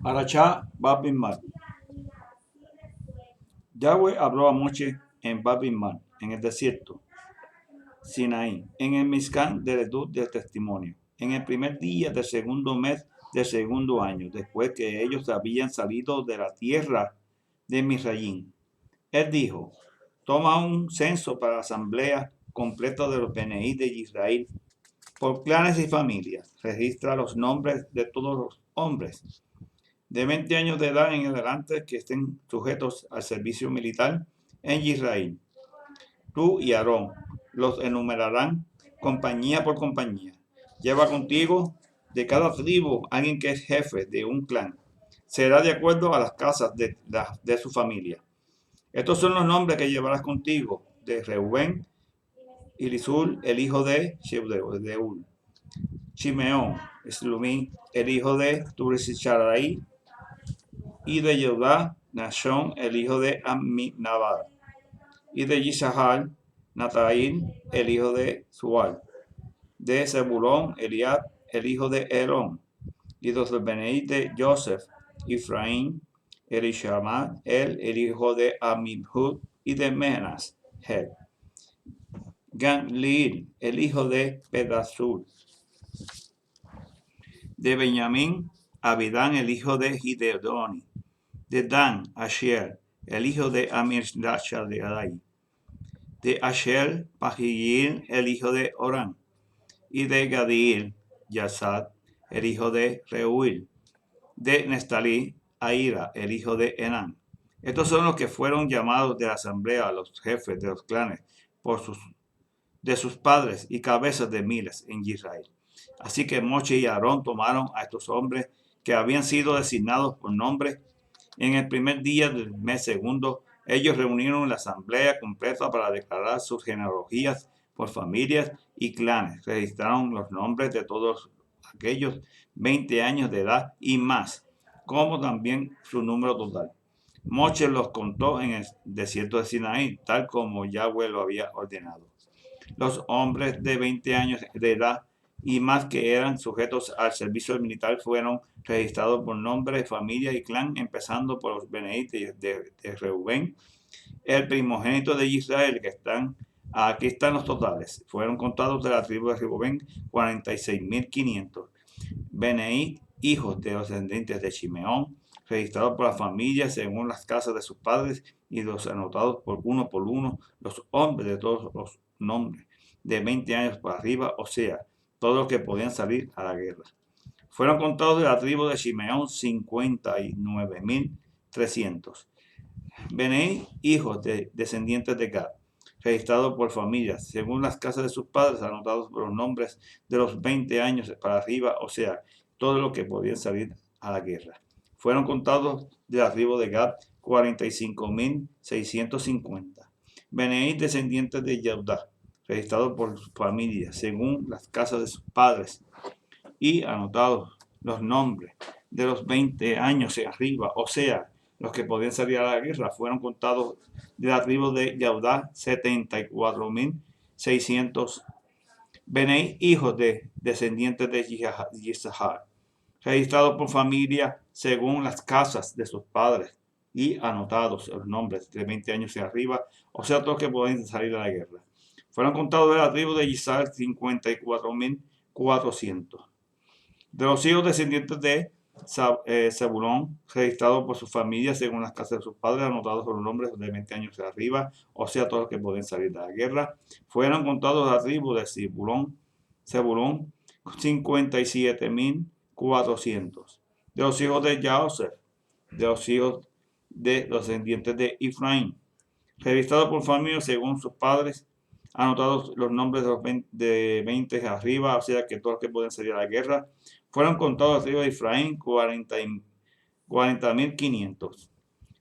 Arachá Babimar. Yahweh habló a Moche en Babimar, en el desierto, Sinaí, en el Mizcán del Edut del testimonio, en el primer día del segundo mes del segundo año, después que ellos habían salido de la tierra de Misrayim. Él dijo: toma un censo para la asamblea completa de los Beneí de Israel, por clanes y familias. Registra los nombres de todos los hombres de 20 años de edad en adelante que estén sujetos al servicio militar en Israel. Tú y Aarón los enumerarán compañía por compañía. Lleva contigo de cada tribu alguien que es jefe de un clan. Será de acuerdo a las casas de su familia. Estos son los nombres que llevarás contigo: de Reubén, Elisur, el hijo de Sheudeul; Shimeón, Slumí, el hijo de Turisharai; y de Judá, Nashón, el hijo de Aminabad; y de Yisahar, Nataín, el hijo de Sual; de Zebulón, Eliab, el hijo de Elón; y de los Beneí de Joseph, Efraín, Elishama, el hijo de Amihud; y de Menas, Gamliel, el hijo de Pedasur; de Benjamín, Abidán, el hijo de Gideoni; de Dan, Asher, el hijo de Amishadai; de Asher, Pagiel, el hijo de Orán; y de Gadiel, Yazad, el hijo de Reuel; de Nestalí, Aira, el hijo de Enán. Estos son los que fueron llamados de la asamblea, los jefes de los clanes, de sus padres y cabezas de miles en Israel. Así que Moche y Aarón tomaron a estos hombres que habían sido designados por nombre en el primer día del mes segundo. Ellos reunieron la asamblea completa para declarar sus genealogías por familias y clanes. Registraron los nombres de todos aquellos 20 años de edad y más, como también su número total. Moche los contó en el desierto de Sinaí, tal como Yahweh lo había ordenado. Los hombres de 20 años de edad y más que eran sujetos al servicio militar fueron registrados por nombre, familia y clan, empezando por los Beneí de Reubén, el primogénito de Israel, aquí están los totales. Fueron contados de la tribu de Reubén 46.500. Beneí, hijos de los descendientes de Shimeón, registrados por la familia según las casas de sus padres, y los anotados por uno, los hombres de todos los nombres de 20 años para arriba, o sea, todos los que podían salir a la guerra. Fueron contados de la tribu de Shimeón 59.300. Beneí, hijos de descendientes de Gad, registrados por familias según las casas de sus padres, anotados por los nombres de los 20 años para arriba, o sea, todos los que podían salir a la guerra. Fueron contados de la tribu de Gad 45.650. Beneí, descendientes de Judá, registrados por sus familias según las casas de sus padres y anotados los nombres de los 20 años hacia arriba, o sea, los que podían salir a la guerra. Fueron contados de la tribu de Judá 74.600. Beneí, hijos de descendientes de Yisahar, registrados por familia según las casas de sus padres y anotados los nombres de 20 años hacia arriba, o sea, todos que podían salir a la guerra. Fueron contados de la tribu de Yisahar 54.400. De los hijos descendientes de Zebulón, registrados por sus familias según las casas de sus padres, anotados por los nombres de 20 años hacia arriba, o sea, todos los que pueden salir de la guerra. Fueron contados de la tribu de Zebulón 57.400. De los hijos de Joseph, de los hijos de los descendientes de Efraín, registrados por familia según sus padres, anotados los nombres de 20 arriba, o sea que todos los que pueden salir a la guerra. Fueron contados arriba de Efraín 40.500.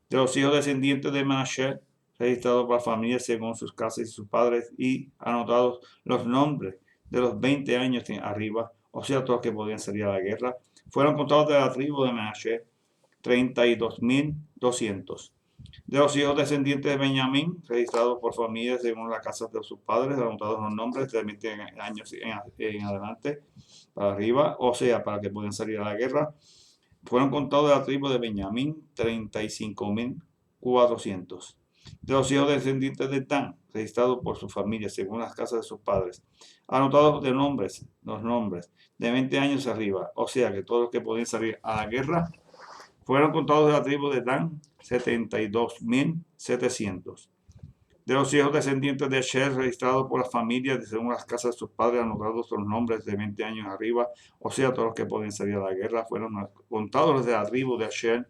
De los hijos descendientes de Manashe, registrados por familias según sus casas y sus padres, y anotados los nombres de los 20 años arriba, o sea todos los que podían salir a la guerra. Fueron contados de la tribu de Manashe 32.200. De los hijos descendientes de Benjamín, registrados por familias según las casas de sus padres, anotados los nombres de 20 años en adelante para arriba, o sea, para que puedan salir a la guerra. Fueron contados de la tribu de Benjamín 35.400. De los hijos descendientes de Dan, registrados por su familia según las casas de sus padres, anotados de los nombres de 20 años arriba, o sea que todos los que podían salir a la guerra, fueron contados de la tribu de Dan 72.700. De los hijos descendientes de Asher, registrados por las familias según las casas de sus padres, anotados los nombres de 20 años arriba, o sea, todos los que pueden salir a la guerra, fueron contados los de la tribu de Asher,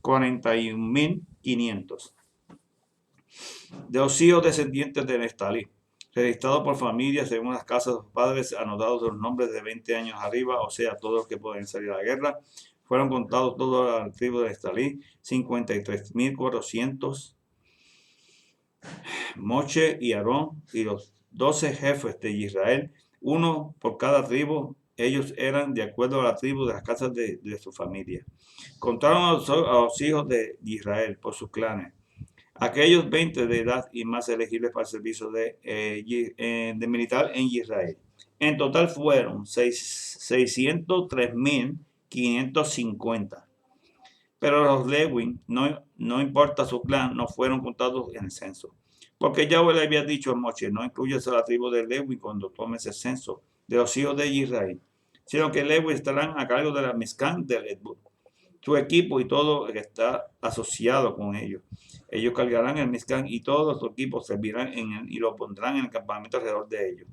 41.500. De los hijos descendientes de Neftalí, registrados por familias según las casas de sus padres, anotados los nombres de 20 años arriba, o sea, todos los que pueden salir a la guerra, fueron contados todos la tribu de Neftalí, 53.400. Moche y Aarón y los 12 jefes de Israel, uno por cada tribu. Ellos eran de acuerdo a la tribu de las casas de su familia. Contaron a los hijos de Israel por sus clanes, aquellos 20 de edad y más elegibles para el servicio de militar en Israel. En total fueron 603.550. Pero los Lewin, no importa su clan, no fueron contados en el censo. Porque Yahweh le había dicho a Moche, no incluyas a la tribu de Lewin cuando tomes el censo de los hijos de Israel, sino que Lewin estarán a cargo de la Mizcán del Edbut, su equipo y todo el que está asociado con ellos. Ellos cargarán el Mizcán y todos los equipos servirán y lo pondrán en el campamento alrededor de ellos.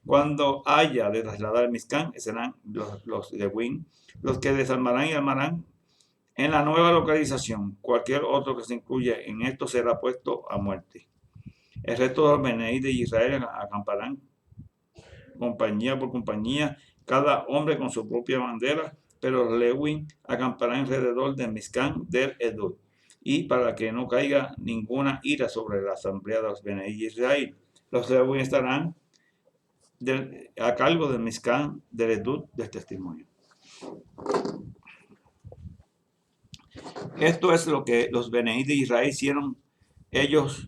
Cuando haya de trasladar el Mizcán, serán los Lewin los que desarmarán y armarán en la nueva localización. Cualquier otro que se incluya en esto será puesto a muerte. El resto de los Beneí de Israel acamparán compañía por compañía, cada hombre con su propia bandera, pero los Lewin acamparán alrededor del Mizcán del Edut, y para que no caiga ninguna ira sobre la asamblea de los Beneí de Israel, los Lewin estarán a cargo del Mizcán del Edut del testimonio. Esto es lo que los Beneí de Israel hicieron ellos,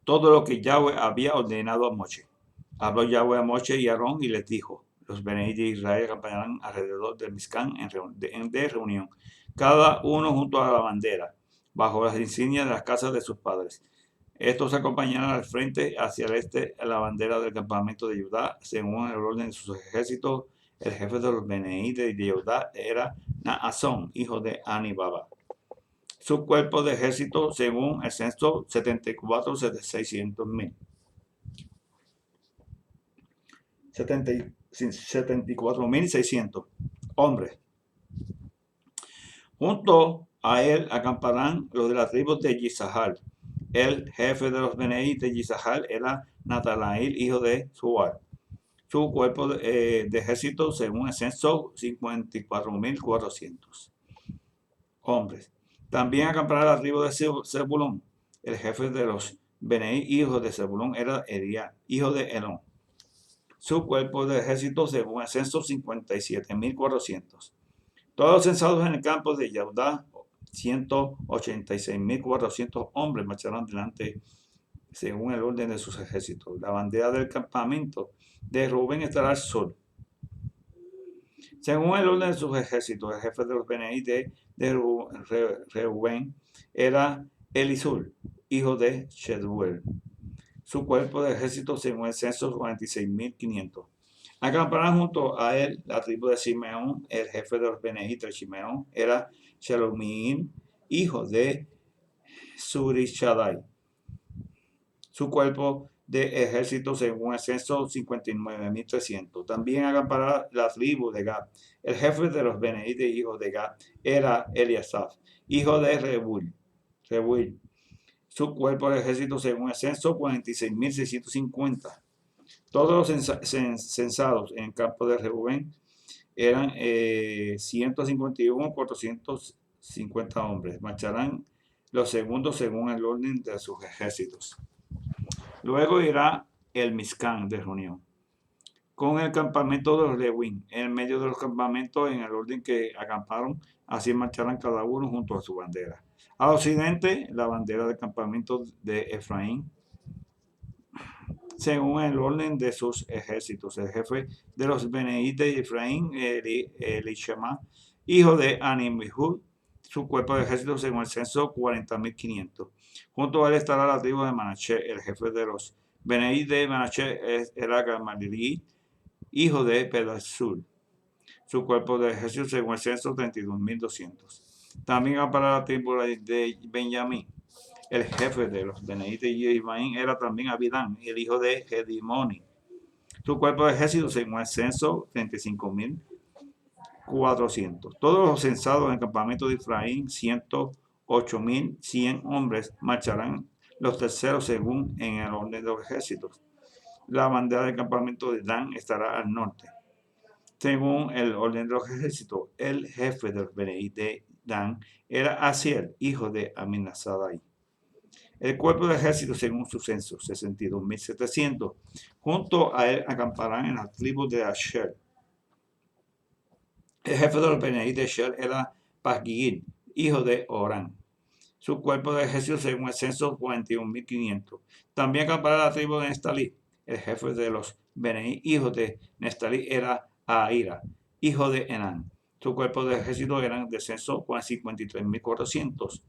todo lo que Yahweh había ordenado a Moche. Habló Yahweh a Moche y a Aarón y les dijo, los Beneí de Israel acamparán alrededor del Mizcán de reunión, cada uno junto a la bandera, bajo las insignias de las casas de sus padres. Estos acompañarán al frente hacia el este a la bandera del campamento de Judá, según el orden de sus ejércitos. El jefe de los Beneí de Judá era Naasón, hijo de Anibaba. Su cuerpo de ejército, según el censo, 74.600.000. 74.600 hombres. Junto a él acamparán los de la tribu de Yisahar. El jefe de los Beneí de Yisahar era Natanael, hijo de Suar. Su cuerpo de ejército, según el censo, 54.400 hombres. También acampará la tribu de Zebulón. El jefe de los Beneí, hijos de Zebulón, era Eliá, hijo de Elón. Su cuerpo de ejército, según el censo, 57.400. Todos los censados en el campo de Yahudá, 186.400 hombres marcharán delante según el orden de sus ejércitos. La bandera del campamento de Rubén estará al sur. Según el orden de sus ejércitos, el jefe de los Beneí de Rubén era Elisur, hijo de Sheduel. Su cuerpo de ejército, según el censo, 46.500. Acamparán junto a él la tribu de Simeón. El jefe de los Beneí de Simeón era Shelomiel, hijo de Surishadai. Su cuerpo de ejército, según el censo, 59.300. También acampará la tribu de Gad. El jefe de los Beneí de hijos de Gad era Eliasaf, hijo de Rebuil. Su cuerpo de ejército, según el censo, 46.650. Todos los censados en el campo de Rubén eran 151.450 hombres. Marcharán los segundos según el orden de sus ejércitos. Luego irá el Mizcán de reunión, con el campamento de los Lewin, en medio de los campamentos en el orden que acamparon, así marcharán cada uno junto a su bandera. Al occidente, la bandera del campamento de Efraín. según el orden de sus ejércitos. El jefe de los Beneí de Efraín, Elishama, hijo de Animihud, su cuerpo de ejército según el censo 40.500. Junto a él estará la tribu de Manaché. El jefe de los Beneí de Manaché era Gamaliel, hijo de Pedasur. Su cuerpo de ejército según el censo 32.200. También para la tribu de Benjamín. El jefe de los Beneí de Ismaín era también Abidán, el hijo de Gedimoni. Su cuerpo de ejército según el censo 35.400. Todos los censados en el campamento de Efraín, 108.100 hombres, marcharán los terceros según en el orden de los ejércitos. La bandera del campamento de Dan estará al norte. Según el orden de los ejércitos, el jefe de los Beneí de Dan era Asiel, hijo de Aminazadai. El cuerpo de ejército según su censo, 62.700. Junto a él acamparán en las tribus de Asher. El jefe de los Beneí de Asher era Pagiel, hijo de Orán. Su cuerpo de ejército según el censo, 41.500. También acampará la tribu de Nestalí. El jefe de los Beneí, hijos de Nestalí, era Ahira, hijo de Enán. Su cuerpo de ejército eran de censo 53.400.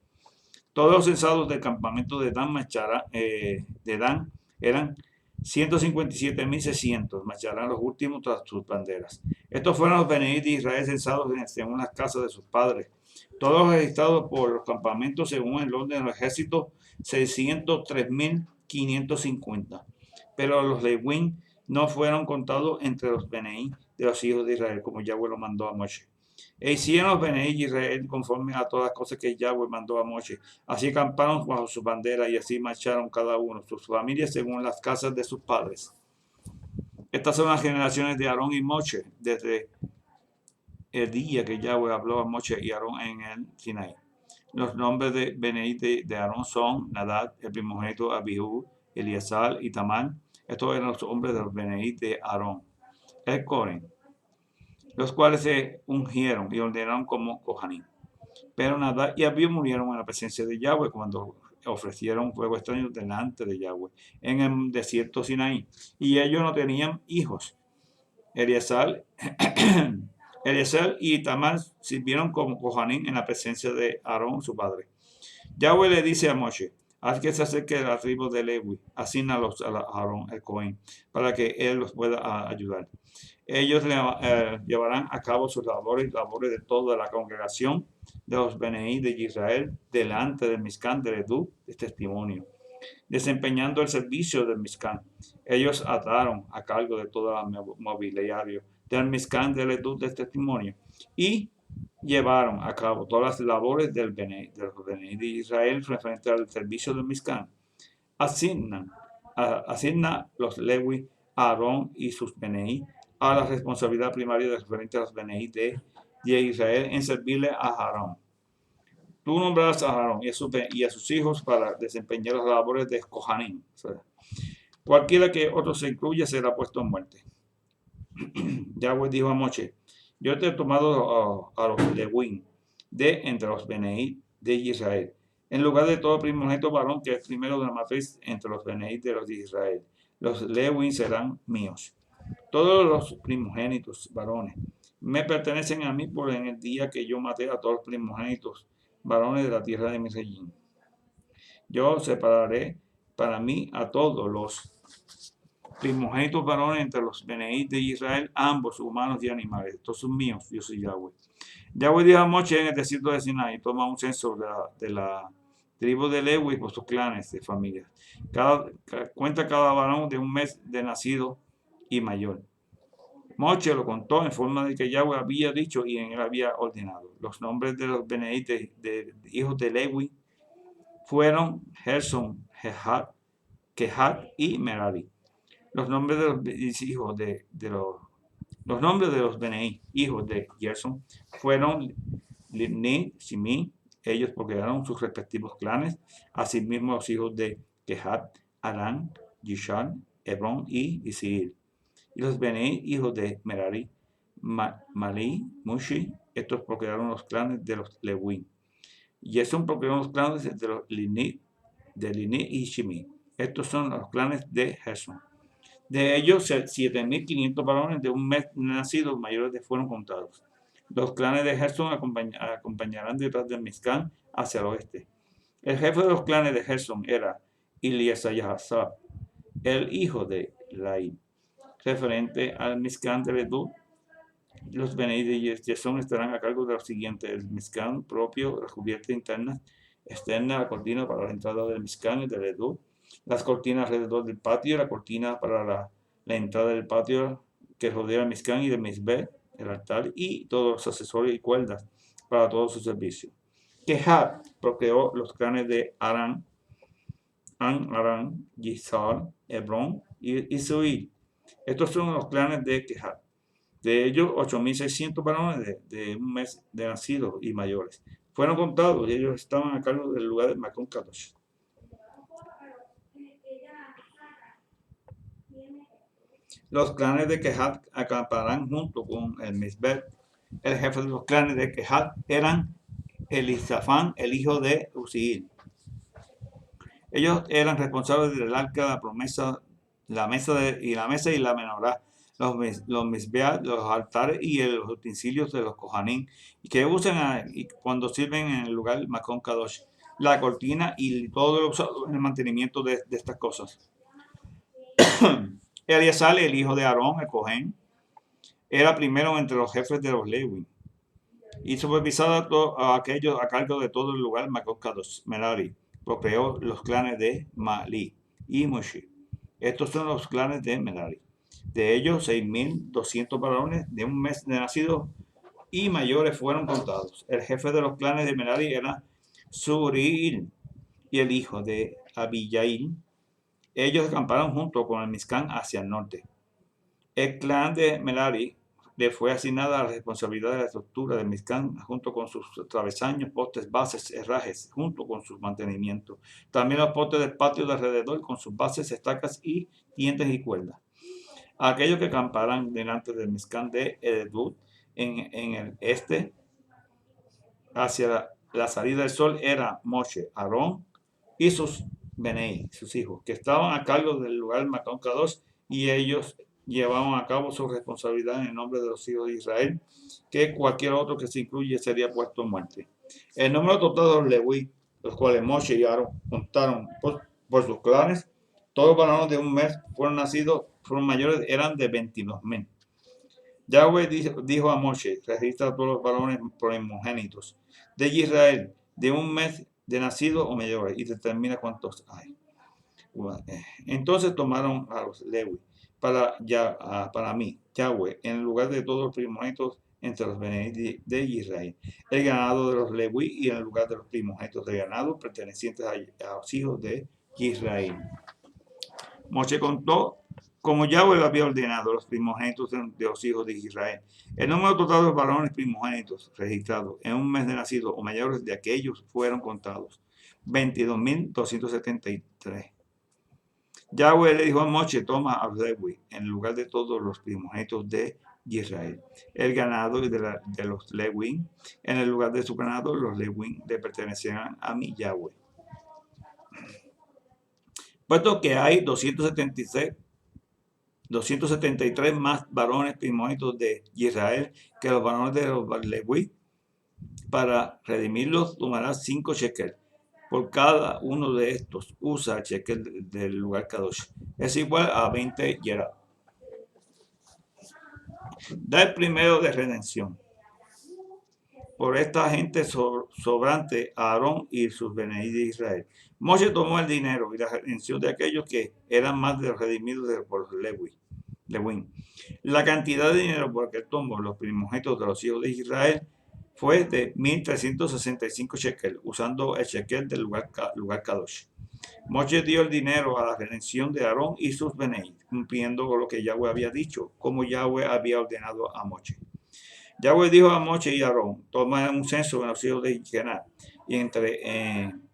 Todos los censados del campamento de Dan eran 157.600. Marcharán los últimos tras sus banderas. Estos fueron los Beneí de Israel censados según las casas de sus padres. Todos registrados por los campamentos según el orden de los ejércitos, 603.550. Pero los Levín no fueron contados entre los Beneí de los hijos de Israel, como Yahweh lo mandó a Moshe. E hicieron los Beneí de Israel conforme a todas las cosas que Yahweh mandó a Moshe. Así acamparon bajo su bandera y así marcharon cada uno, sus familias según las casas de sus padres. Estas son las generaciones de Aarón y Moshe desde el día que Yahweh habló a Moshe y Aarón en el Sinaí. Los nombres de Beneí de Aarón son Nadab, el primogénito, Abihu, Eleazar y Tamar. Estos eran los hombres de los Beneí de Aarón. El Coren, los cuales se ungieron y ordenaron como Kohanim. Pero Nadab y Abihu murieron en la presencia de Yahweh cuando ofrecieron fuego extraño delante de Yahweh en el desierto Sinaí. Y ellos no tenían hijos. Eleazar y Tamar sirvieron como Kohanim en la presencia de Aarón, su padre. Yahweh le dice a Moshe: haz que se acerque a la tribu de Lewi, asígnalos a Aarón el Cohen, para que él los pueda ayudar. Ellos llevarán a cabo sus labores de toda la congregación de los Beneí de Israel delante del Mizcán de Edú, de testimonio, desempeñando el servicio del Mizcán. Ellos ataron a cargo de todo el mobiliario del Mizcán de Edú, de testimonio, y llevaron a cabo todas las labores de los Beneí de Israel referente al servicio del Mizcán. Asigna los Lewi, Aarón y sus Beneí a la responsabilidad primaria referente a los Beneí de Israel en servirle a Aarón. Tú nombrarás a Aarón y a sus hijos para desempeñar las labores de Kohanim. Cualquiera que otro se incluya será puesto en muerte. Yahweh dijo a Moshe: yo te he tomado a los Levín de entre los Beneí de Israel, en lugar de todo primogénito varón que es primero de la matriz entre los Beneí de los de Israel. Los Levín serán míos. Todos los primogénitos varones me pertenecen a mí por en el día que yo maté a todos los primogénitos varones de la tierra de Misrayim. Yo separaré para mí a todos los primogénitos varones entre los Beneí de Israel, ambos humanos y animales. Estos son míos, yo soy Yahweh. Yahweh dijo a Moshe en el desierto de Sinaí: toma un censo de la tribu de Lewi por sus clanes de familias. Cuenta cada varón de un mes de nacido y mayor. Moshe lo contó en forma de que Yahweh había dicho y en él había ordenado. Los nombres de los Beneí de hijos de Lewi fueron Gerson, Kehat y Merari. Los nombres de los hijos los nombres de los Beneí, hijos de Gerson, fueron Libni, Shimi, ellos procrearon sus respectivos clanes, asimismo los hijos de Kehat, Arán, Yishar, Hebrón y Isiel. Y los Beneí, hijos de Merari, Malí, Mushi, estos procrearon los clanes de los Leví. Gerson procreó los clanes de los Libni y Shimi. Estos son los clanes de Gerson. De ellos, 7.500 varones de un mes nacidos mayores fueron contados. Los clanes de Gerson acompañarán detrás de Mizcán hacia el oeste. El jefe de los clanes de Gerson era Eliezer, el hijo de Laí. Referente al Mizcán de Ledú, los Benei de Gerson estarán a cargo de lo siguiente: el Mizcán propio, las cubiertas internas, externa, la cortina para la entrada del Mizcán y del Ledú, las cortinas alrededor del patio, la cortina para la entrada del patio que rodea el Mizcán y del Mizbeh, el altar, y todos los accesorios y cuerdas para todo su servicio. Kehat procreó los clanes de Arán, Yisar, Hebrón y Suil. Estos son los clanes de Kehat. De ellos, 8.600 varones de un mes de nacidos y mayores fueron contados y ellos estaban a cargo del lugar de Macón Kadosh. Los clanes de Kehat acamparán junto con el Mizbet. El jefe de los clanes de Kehat eran Elisafán, el hijo de Uziel. Ellos eran responsables del arca de la promesa, la mesa y la menorá, los misbeat, los altares y los utensilios de los kohanim, que usan cuando sirven en el lugar Macón Kadosh, la cortina y todo lo usado en el mantenimiento de estas cosas. Eliezer, el hijo de Aarón, el Cohen, era primero entre los jefes de los Lewi y supervisaba a aquellos a cargo de todo el lugar Macón Kadosh. Merari procreó los clanes de Malí y Mushi. Estos son los clanes de Merari. De ellos, 6.200 varones de un mes de nacidos y mayores fueron contados. El jefe de los clanes de Merari era Suriil y el hijo de Abiyail. Ellos acamparon junto con el Mizcán hacia el norte. El clan de Merari le fue asignada la responsabilidad de la estructura del Mizcán junto con sus travesaños, postes, bases, herrajes, junto con su mantenimiento. También los postes del patio de alrededor con sus bases, estacas y dientes y cuerdas. Aquellos que acamparan delante del Mizcán de Edud en el este hacia la salida del sol era Moshe, Aarón y sus Benei, sus hijos, que estaban a cargo del lugar Macón Kadosh, y ellos llevaban a cabo su responsabilidad en el nombre de los hijos de Israel, que cualquier otro que se incluye sería puesto en muerte. El número total de los Leví, los cuales Moshe y Aarón contaron por sus clanes, todos los varones de un mes fueron mayores, eran de 22.000. Yahweh dijo a Moshe: registra a todos los varones primogénitos de Israel de un mes de nacido o mayores y determina cuántos hay. Entonces tomaron a los Lewi para mí, Yahweh, en lugar de todos los primogénitos entre los Benei de Israel, el ganado de los Lewi, y en el lugar de los primogénitos de ganado pertenecientes a los hijos de Israel. Moshe contó como Yahweh lo había ordenado los primogénitos de los hijos de Israel. El número total de los varones primogénitos registrados en un mes de nacido o mayores de aquellos fueron contados: 22.273. Yahweh le dijo a Moshe: toma a Lewi en lugar de todos los primogénitos de Israel, el ganado de los Lewi, en el lugar de su ganado. Los Lewi le pertenecían a mí, Yahweh. Puesto que hay 273 más varones primogénitos de Israel que los varones de los Leví, para redimirlos tomarás 5 shekels. Por cada uno de estos usa el shekel del lugar Kadosh. Es igual a 20 yerat. Da el primero de redención por esta gente sobrante a Aarón y sus Benei de Israel. Moshe tomó el dinero y la redención de aquellos que eran más de los redimidos por los Leví. La cantidad de dinero por que tomó los primogénitos de los hijos de Israel fue de 1.365 shekels, usando el shekel del lugar Kadosh. Moshe dio el dinero a la redención de Aarón y sus Benei, cumpliendo con lo que Yahweh había dicho, como Yahweh había ordenado a Moshe. Yahweh dijo a Moshe y a Aarón: toma un censo en los hijos de Kenan, y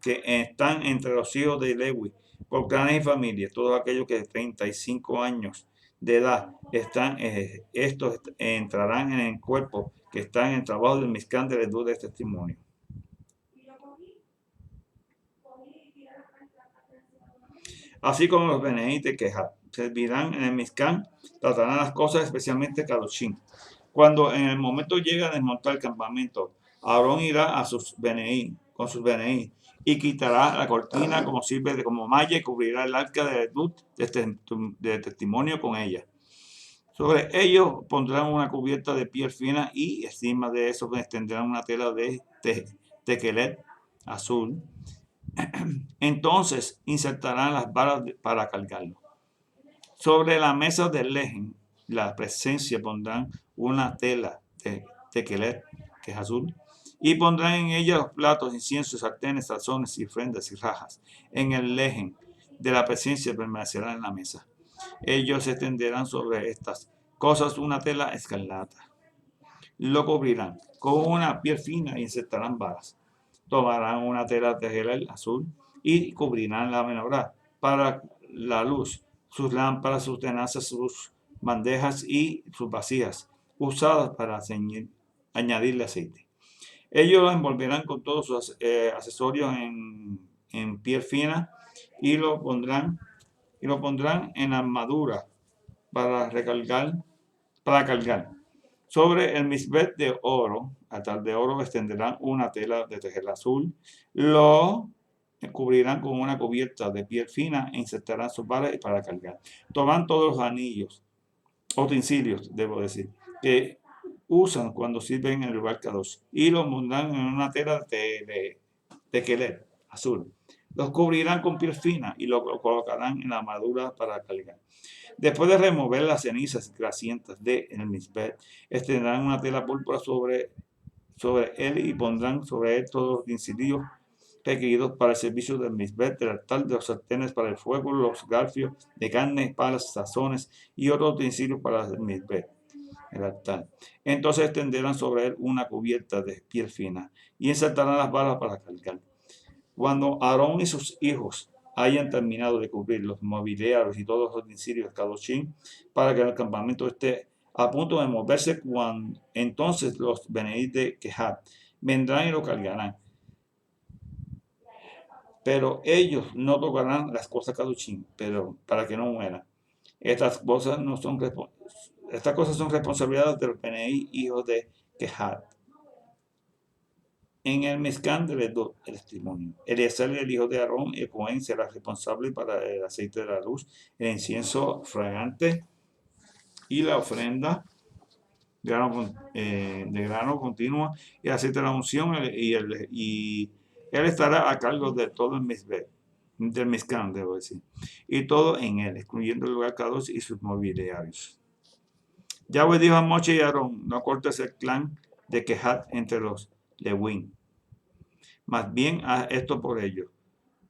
que están entre los hijos de Lewi, por clanes y familias, todos aquellos que de 35 años de edad estos entrarán en el cuerpo que está en el trabajo del Mizcán de Edud de testimonio. Así como los Benei de Kehat, servirán en el Mizcán, tratarán las cosas, especialmente Kadoshim. Cuando en el momento llega a desmontar el campamento, Aarón irá a sus Beneí, con sus Beneí, y quitará la cortina como sirve como malla y cubrirá el arca de testimonio con ella. Sobre ellos pondrán una cubierta de piel fina y encima de eso extenderán una tela de tequelet azul. Entonces insertarán las varas para cargarlo. Sobre la mesa del lejen, la presencia, pondrán una tela de tequelet, que es azul, y pondrán en ella los platos, inciensos, sartenes, tazones y ofrendas y rajas. En el lejen de la presencia permanecerán en la mesa. Ellos extenderán sobre estas cosas una tela escarlata. Lo cubrirán con una piel fina y insertarán varas. Tomarán una tela de gel azul y cubrirán la menorá para la luz, sus lámparas, sus tenazas, sus bandejas y sus vasijas, usadas para añadirle aceite. Ellos lo envolverán con todos sus accesorios en piel fina y lo pondrán en armadura para cargar. Sobre el misbet de oro, altar de oro, extenderán una tela de tejer azul, lo cubrirán con una cubierta de piel fina e insertarán sus varas para cargar. Toman todos los anillos, utensilios, debo decir, que usan cuando sirven en el lugar Kadosh y los pondrán en una tela de tequelet azul. Los cubrirán con piel fina y lo colocarán en la armadura para cargar. Después de remover las cenizas grasientas del misbet, extenderán una tela púrpura sobre él y pondrán sobre él todos los utensilios requeridos para el servicio del misbet, del altar, de los sartenes para el fuego, los garfios de carne, palas, sazones y otros utensilios para el misbet, el altar. Entonces extenderán sobre él una cubierta de piel fina y insertarán las varas para cargar. Cuando Aarón y sus hijos hayan terminado de cubrir los mobiliarios y todos los utensilios Kadoshim para que el campamento esté a punto de moverse, entonces los Beneí de Kehat vendrán y lo cargarán. Pero ellos no tocarán las cosas Kadoshim, pero para que no mueran. Estas cosas son responsabilidades de los Beneí, hijos de Kehat. En el Mizcán del testimonio, Eliezer, el hijo de Aarón, el Cohen, será responsable para el aceite de la luz, el incienso fragante y la ofrenda de grano continua y el aceite de la unción, y él estará a cargo de todo el misbet, del Mizcán, debo decir, y todo en él, excluyendo el lugar Kadosh y sus mobiliarios. Yahweh dijo a Moshe y a Aarón: no cortes el clan de Kehat entre los Lewín. Más bien haz esto por ellos,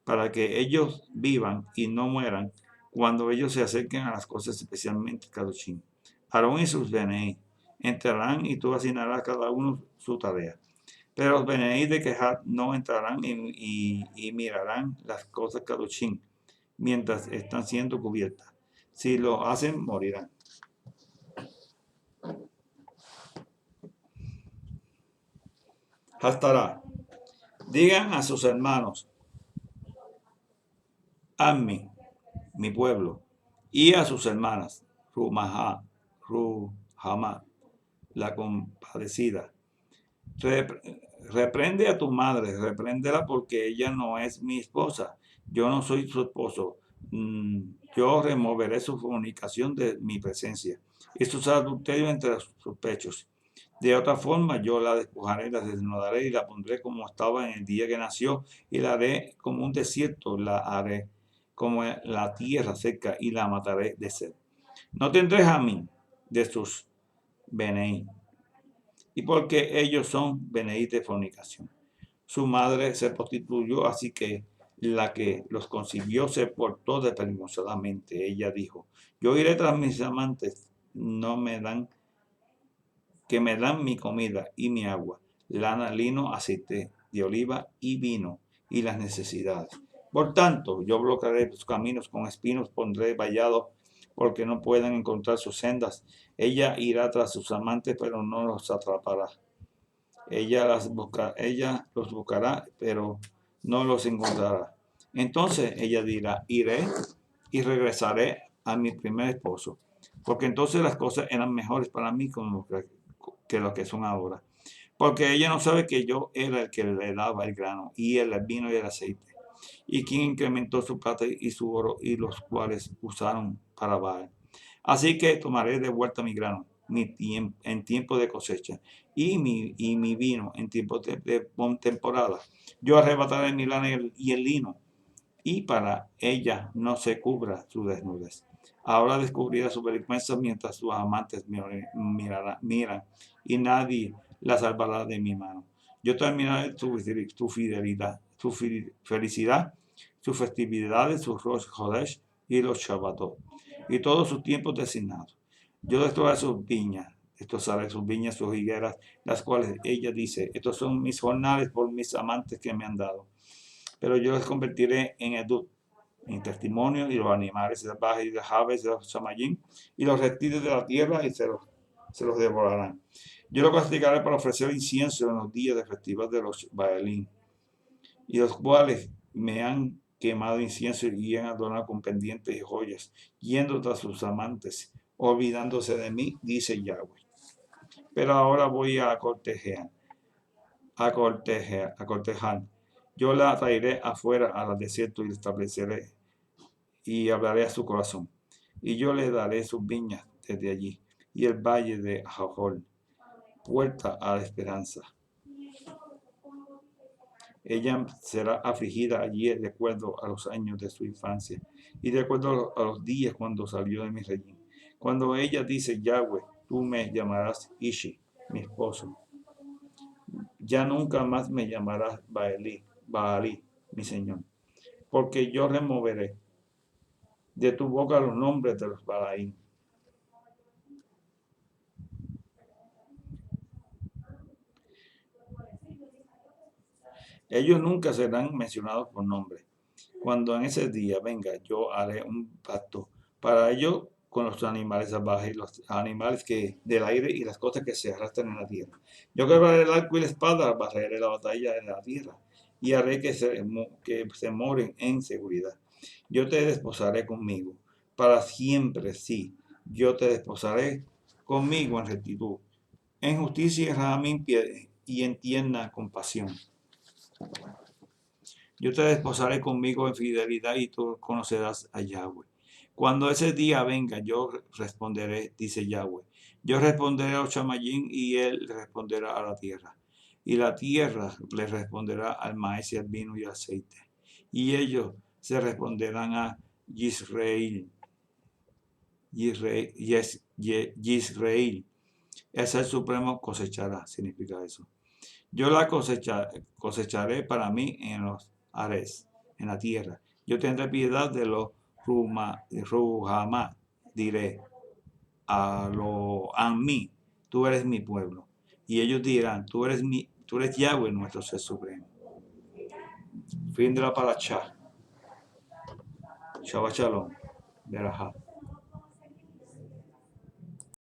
para que ellos vivan y no mueran cuando ellos se acerquen a las cosas especialmente Kadoshim. Aarón y sus Beneí entrarán y tú asignarás a cada uno su tarea. Pero los Beneí de Kehat no entrarán y mirarán las cosas Kadoshim mientras están siendo cubiertas. Si lo hacen, morirán. Haftará. Digan a sus hermanos, Ammi, mi pueblo, y a sus hermanas, Ruhamá, la compadecida. Reprende a tu madre, repréndela porque ella no es mi esposa. Yo no soy su esposo. Yo removeré su fornicación de mi presencia y sus adulterios entre sus pechos. De otra forma, yo la despojaré, la desnudaré y la pondré como estaba en el día que nació y la haré como un desierto, la haré como la tierra seca y la mataré de sed. No tendré jamín de sus Beneí, y porque ellos son Beneí de fornicación. Su madre se prostituyó, así que la que los concibió se portó desvergonzadamente. Ella dijo: yo iré tras mis amantes, que me dan mi comida y mi agua, lana, lino, aceite de oliva y vino, y las necesidades. Por tanto, yo bloquearé sus caminos con espinos, pondré vallados porque no puedan encontrar sus sendas. Ella irá tras sus amantes, pero no los atrapará. Ella los buscará, pero no los encontrará. Entonces ella dirá: iré y regresaré a mi primer esposo, porque entonces las cosas eran mejores para mí que lo que son ahora. Porque ella no sabe que yo era el que le daba el grano, y el vino y el aceite, y quien incrementó su plata y su oro, y los cuales usaron para Baal. Así que tomaré de vuelta mi grano en tiempo de cosecha, y mi vino en tiempo de temporada. Yo arrebataré mi lana y el lino, y para ella no se cubra su desnudez. Ahora descubrirá su vergüenza mientras sus amantes miran, y nadie la salvará de mi mano. Yo terminaré su fidelidad, su felicidad, sus festividades, sus Rosh Chodesh y los Shabbatot, y todos sus tiempos designados. Yo destrozaré sus viñas, sus higueras, las cuales ella dice, estos son mis jornales por mis amantes que me han dado. Pero yo les convertiré en edut, en testimonio, y los animales salvajes y las aves de los chamayín y los reptiles de la tierra, y se los devorarán. Yo los castigaré para ofrecer incienso en los días de festivas de los Baalín, y los cuales me han quemado incienso y han adornado con pendientes y joyas, yendo tras sus amantes, olvidándose de mí, dice Yahweh. Pero ahora voy a cortejar. Yo la traeré afuera al desierto y la estableceré y hablaré a su corazón. Y yo le daré sus viñas desde allí y el valle de Jahol, puerta a la esperanza. Ella será afligida allí de acuerdo a los años de su infancia y de acuerdo a los días cuando salió de mi reino. Cuando ella dice, Yahweh, tú me llamarás Ishi, mi esposo. Ya nunca más me llamarás Baalí, mi Señor, porque yo removeré de tu boca los nombres de los Balaín. Ellos nunca serán mencionados por nombre. Cuando en ese día venga, yo haré un pacto para ellos con los animales salvajes, los animales del aire y las cosas que se arrastran en la tierra. Yo quebraré el arco y la espada, barreré la batalla en la tierra y haré que se moren en seguridad. Yo te desposaré conmigo para siempre, sí. Yo te desposaré conmigo en rectitud, en justicia y en tierna compasión. Yo te desposaré conmigo en fidelidad y tú conocerás a Yahweh. Cuando ese día venga, yo responderé, dice Yahweh. Yo responderé a Chamayín y él responderá a la tierra. Y la tierra le responderá al maíz y al vino y al aceite. Y ellos se responderán a Yisrael. Yisrael. Es el supremo cosechará, significa eso. Yo la cosecharé para mí en los Ares, en la tierra. Yo tendré piedad de los Ruhamá, diré a mí, tú eres mi pueblo. Y ellos dirán, tú eres Yahweh, nuestro ser supremo. Fin de la paracha. Shabbat Shalom. Berajá.